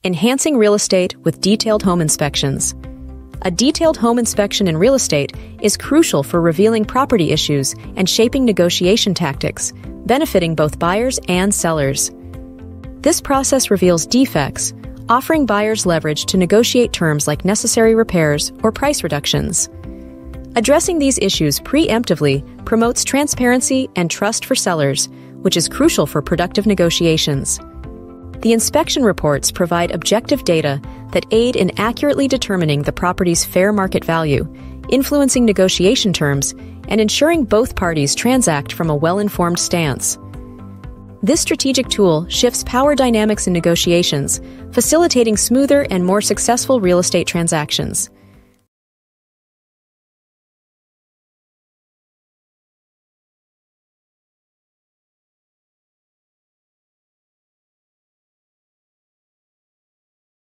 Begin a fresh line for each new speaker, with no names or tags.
Enhancing real estate with detailed home inspections. A detailed home inspection in real estate is crucial for revealing property issues and shaping negotiation tactics, benefiting both buyers and sellers. This process reveals defects, offering buyers leverage to negotiate terms like necessary repairs or price reductions. Addressing these issues preemptively promotes transparency and trust for sellers, which is crucial for productive negotiations. The inspection reports provide objective data that aid in accurately determining the property's fair market value, influencing negotiation terms, and ensuring both parties transact from a well-informed stance. This strategic tool shifts power dynamics in negotiations, facilitating smoother and more successful real estate transactions.